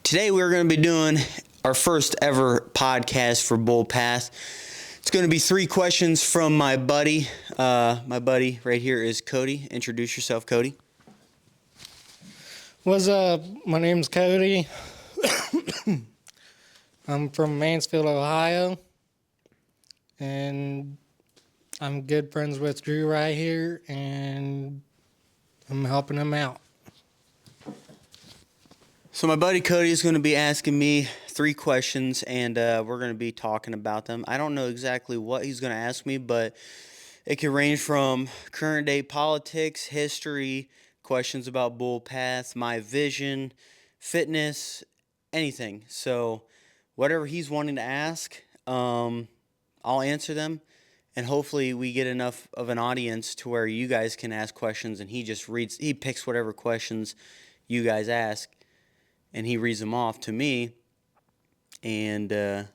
Today we're going to be doing our first ever podcast for Bull Path. It's going to be 3 questions from my buddy. My buddy right here is Cody. Introduce yourself, Cody. What's up? My name's Cody. I'm from Mansfield, Ohio. And I'm good friends with Drew right here, and I'm helping him out. So my buddy Cody is going to be asking me 3 questions, and we're going to be talking about them. I don't know exactly what he's going to ask me, but it could range from current day politics, history, questions about Bull Path, my vision, fitness, anything. So whatever he's wanting to ask, I'll answer them, and hopefully we get enough of an audience to where you guys can ask questions, and he picks whatever questions you guys ask, and he reads them off to me, and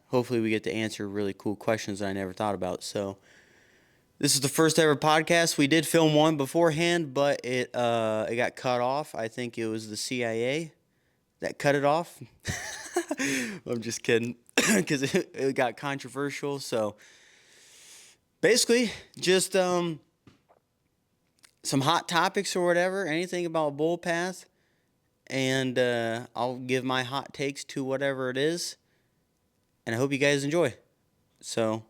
hopefully we get to answer really cool questions that I never thought about. So this is the first ever podcast. We did film one beforehand, but it got cut off. I think it was the CIA that cut it off. I'm just kidding, because it got controversial. So basically, just some hot topics or whatever, anything about Bull Path. And I'll give my hot takes to whatever it is. And I hope you guys enjoy. So,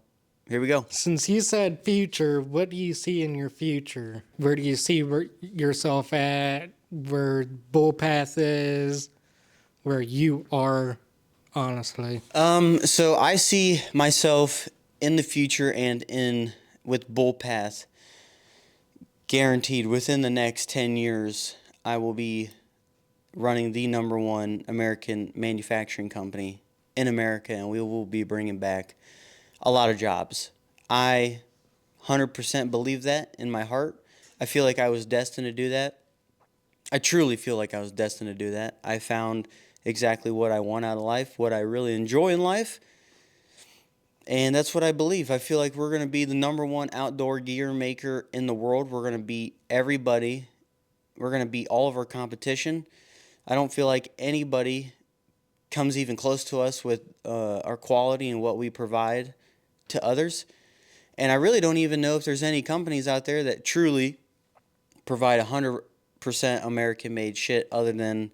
here we go. Since you said future, what do you see in your future? Where do you see yourself at? Where Bull Path is? Where you are, honestly? So I see myself in the future and with Bull Path, guaranteed within the next 10 years, I will be running the #1 American manufacturing company in America, and we will be bringing back a lot of jobs. I 100% believe that in my heart. I feel like I was destined to do that. I truly feel like I was destined to do that. I found exactly what I want out of life, what I really enjoy in life, and that's what I believe. I feel like we're going to be the #1 outdoor gear maker in the world. We're going to beat everybody. We're going to beat all of our competition. I don't feel like anybody comes even close to us with our quality and what we provide to others. And I really don't even know if there's any companies out there that truly provide 100% American-made shit, other than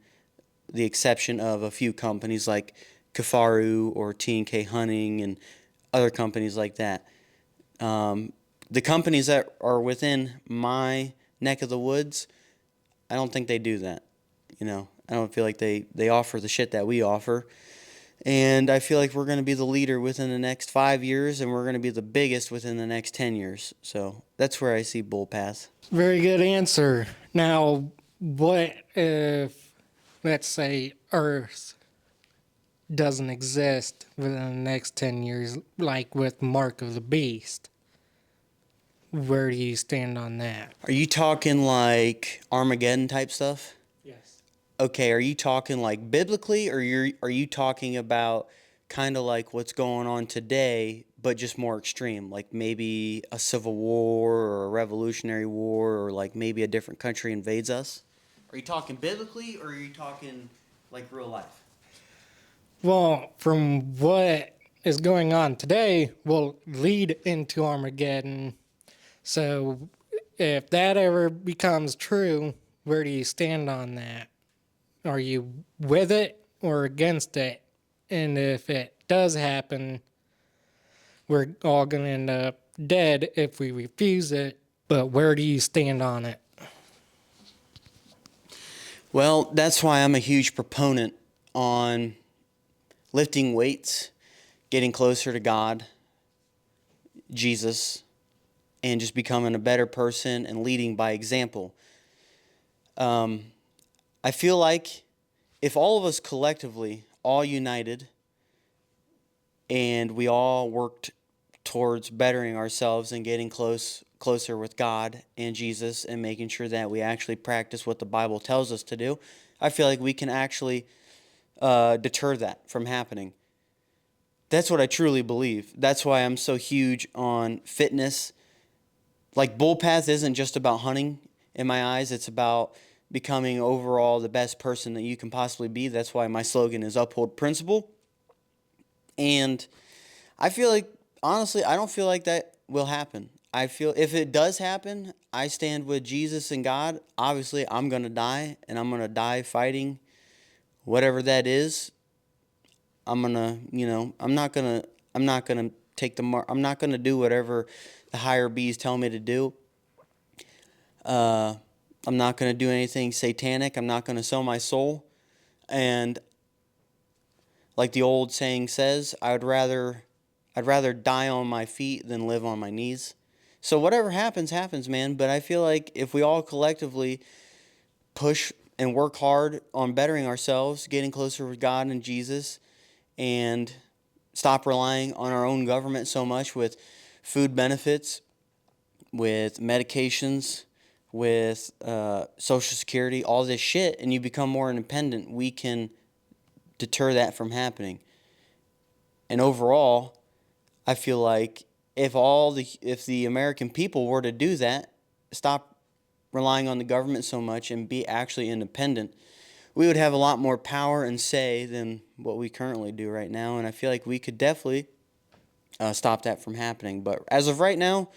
the exception of a few companies like Kafaru or T&K Hunting and other companies like that. The companies that are within my neck of the woods, I don't think they do that. I don't feel like they offer the shit that we offer. And I feel like we're going to be the leader within the next 5 years, and we're going to be the biggest within the next 10 years. So that's where I see Bull Path. Very good answer. Now, what if, let's say, Earth doesn't exist within the next 10 years, like with Mark of the Beast? Where do you stand on that? Are you talking like Armageddon type stuff? Yes. Okay, are you talking like biblically, or are you talking about kind of like what's going on today, but just more extreme, like maybe a civil war or a revolutionary war, or like maybe a different country invades us? Are you talking biblically, or are you talking like real life? Well, from what is going on today will lead into Armageddon. So if that ever becomes true, where do you stand on that? Are you with it or against it? And if it does happen, we're all going to end up dead if we refuse it. But where do you stand on it? Well, that's why I'm a huge proponent on lifting weights, getting closer to God, Jesus, and just becoming a better person and leading by example. I feel like if all of us collectively, all united, and we all worked towards bettering ourselves and getting closer with God and Jesus, and making sure that we actually practice what the Bible tells us to do, I feel like we can actually deter that from happening. That's what I truly believe. That's why I'm so huge on fitness. Like, Bull Path isn't just about hunting in my eyes. It's about becoming overall the best person that you can possibly be. That's why my slogan is uphold principle. And I feel like, honestly, I don't feel like that will happen. I feel if it does happen, I stand with Jesus and God. Obviously, I'm going to die, and I'm going to die fighting whatever that is. I'm going to, I'm not going to take the mark. I'm not going to do whatever the higher bees tell me to do. I'm not going to do anything satanic. I'm not going to sell my soul. And like the old saying says, I'd rather die on my feet than live on my knees. So whatever happens, happens, man. But I feel like if we all collectively push and work hard on bettering ourselves, getting closer with God and Jesus, and stop relying on our own government so much with food benefits, with medications, with Social Security, all this shit, and you become more independent, we can deter that from happening. And overall, I feel like if the American people were to do that, stop relying on the government so much and be actually independent, we would have a lot more power and say than what we currently do right now. And I feel like we could definitely stop that from happening. But as of right now,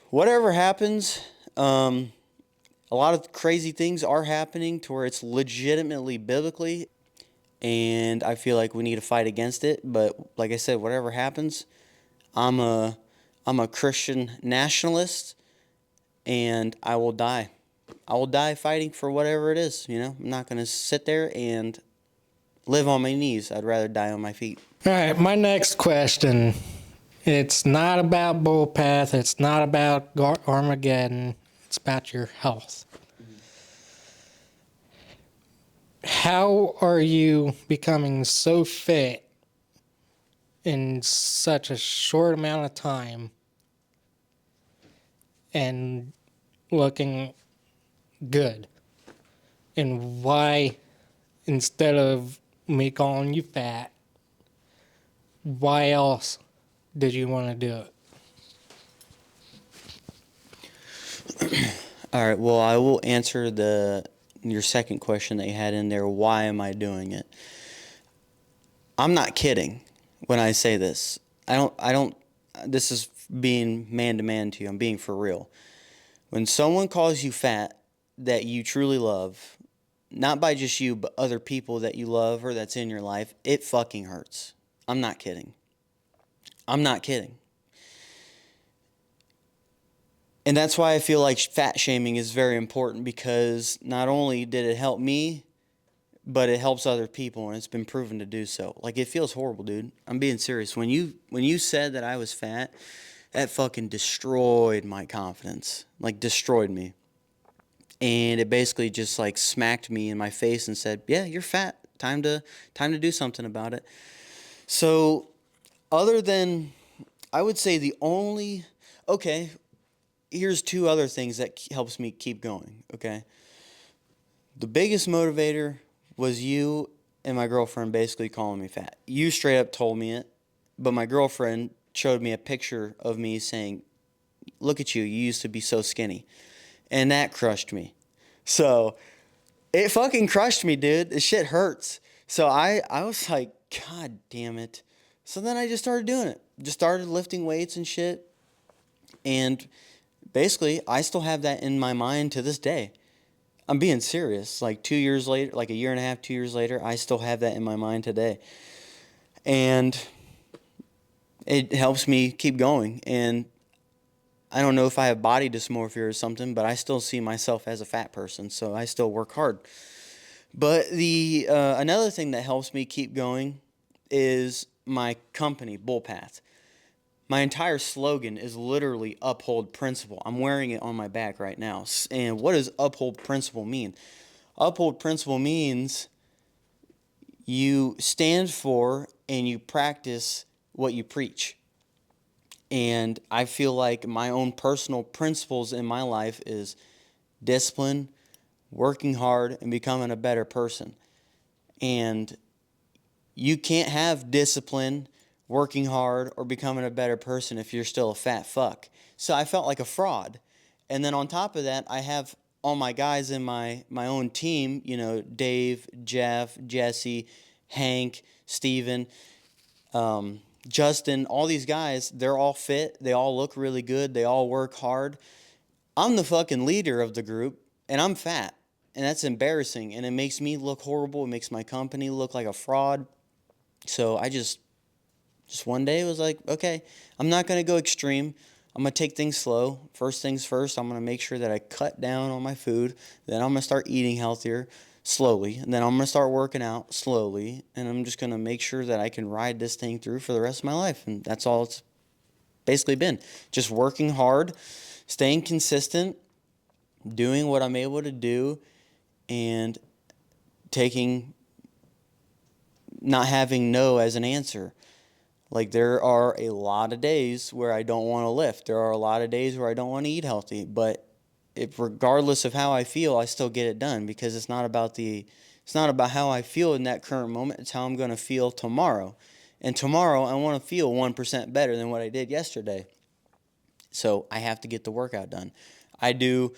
whatever happens, a lot of crazy things are happening to where it's legitimately biblically, and I feel like we need to fight against it. But like I said, whatever happens, I'm a Christian nationalist, and I will die. I will die fighting for whatever it is. I'm not going to sit there and live on my knees. I'd rather die on my feet. All right, my next question. It's not about Bullpath. It's not about Armageddon. It's about your health. How are you becoming so fit in such a short amount of time and looking good? And why, instead of me calling you fat, why else did you want to do it? All right, well, I will answer your second question that you had in there. Why am I doing it? I'm not kidding when I say this. This is being man to man to you. I'm being for real. When someone calls you fat that you truly love, not by just you, but other people that you love or that's in your life, it fucking hurts. I'm not kidding. I'm not kidding. And that's why I feel like fat shaming is very important, because not only did it help me, but it helps other people, and it's been proven to do so. Like, it feels horrible, dude. I'm being serious. When you said that I was fat, that fucking destroyed my confidence. Like, destroyed me. And it basically just like smacked me in my face and said, "Yeah, you're fat. Time to do something about it." So, other than, I would say okay, here's two other things that helps me keep going, okay? The biggest motivator was you and my girlfriend basically calling me fat. You straight up told me it, but my girlfriend showed me a picture of me saying, "Look at you, you used to be so skinny." And that crushed me. So, it fucking crushed me, dude. This shit hurts. So I was like, God damn it. So then I just started doing it. Just started lifting weights and shit. And basically, I still have that in my mind to this day. I'm being serious. Like 2 years later, like a year and a half, 2 years later, I still have that in my mind today. And it helps me keep going. And I don't know if I have body dysmorphia or something, but I still see myself as a fat person, so I still work hard. But the another thing that helps me keep going is my company, Bullpath. My entire slogan is literally uphold principle. I'm wearing it on my back right now. And what does uphold principle mean? Uphold principle means you stand for and you practice what you preach. And I feel like my own personal principles in my life is discipline, working hard, and becoming a better person. And you can't have discipline, working hard, or becoming a better person if you're still a fat fuck. So I felt like a fraud. And then on top of that, I have all my guys in my own team, you know, Dave, Jeff, Jesse, Hank, Steven, Justin, all these guys, they're all fit. They all look really good. They all work hard. I'm the fucking leader of the group, and I'm fat. And that's embarrassing. And it makes me look horrible. It makes my company look like a fraud. So I just one day was like, okay, I'm not going to go extreme. I'm going to take things slow. First things first, I'm going to make sure that I cut down on my food. Then I'm going to start eating healthier slowly. And then I'm going to start working out slowly. And I'm just going to make sure that I can ride this thing through for the rest of my life. And that's all it's basically been. Just working hard, staying consistent, doing what I'm able to do, and not having no as an answer. Like, there are a lot of days where I don't want to lift. There are a lot of days where I don't want to eat healthy. But regardless of how I feel, I still get it done, because it's not about how I feel in that current moment. It's how I'm going to feel tomorrow. And tomorrow, I want to feel 1% better than what I did yesterday. So I have to get the workout done. I do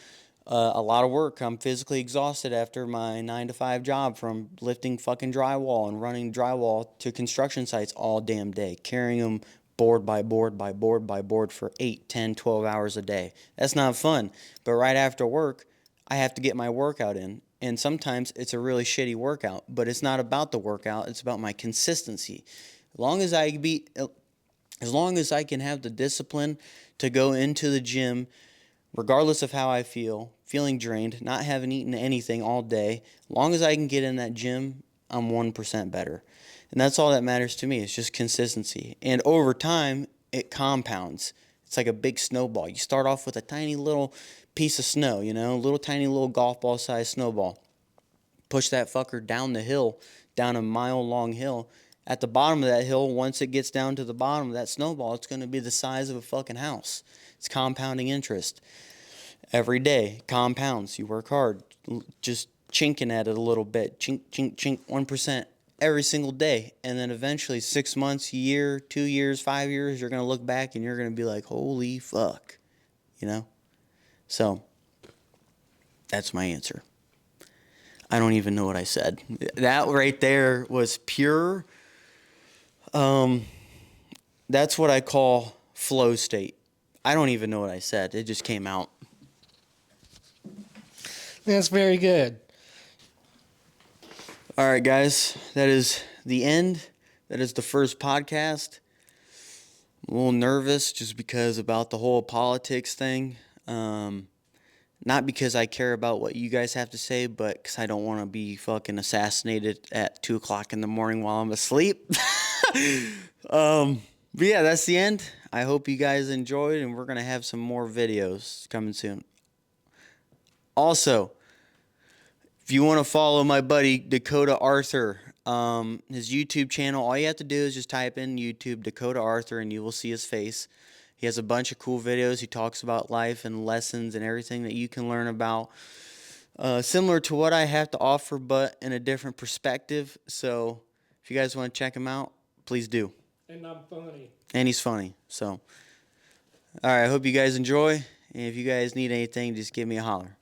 a lot of work. I'm physically exhausted after my 9-to-5 job, from lifting fucking drywall and running drywall to construction sites all damn day, carrying them board by board by board by board for 8, 10, 12 hours a day. That's not fun. But right after work, I have to get my workout in. And sometimes it's a really shitty workout, but it's not about the workout. It's about my consistency. As long as I can have the discipline to go into the gym, regardless of how I feel, feeling drained, not having eaten anything all day, as long as I can get in that gym, I'm 1% better. And that's all that matters to me. It's just consistency. And over time, it compounds. It's like a big snowball. You start off with a tiny little piece of snow, tiny little golf ball sized snowball. Push that fucker down the hill, down a mile-long hill. At the bottom of that hill, once it gets down to the bottom of that snowball, it's going to be the size of a fucking house. It's compounding interest. Every day, compounds. You work hard, just chinking at it a little bit. Chink, chink, chink, 1% every single day. And then eventually, 6 months, a year, 2 years, 5 years, you're going to look back and you're going to be like, holy fuck. So, that's my answer. I don't even know what I said. That right there was pure. That's what I call flow state. I don't even know what I said. It just came out. That's very good. All right, guys. That is the end. That is the first podcast. I'm a little nervous just because about the whole politics thing. Not because I care about what you guys have to say, but because I don't want to be fucking assassinated at 2 o'clock in the morning while I'm asleep. But yeah, that's the end. I hope you guys enjoyed, and we're going to have some more videos coming soon. Also, if you want to follow my buddy Dakota Arthur, his YouTube channel, all you have to do is just type in YouTube Dakota Arthur and you will see his face. He has a bunch of cool videos. He talks about life and lessons and everything that you can learn about. Similar to what I have to offer, but in a different perspective. So if you guys want to check him out, please do. And I'm funny. And he's funny. So, all right, I hope you guys enjoy. And if you guys need anything, just give me a holler.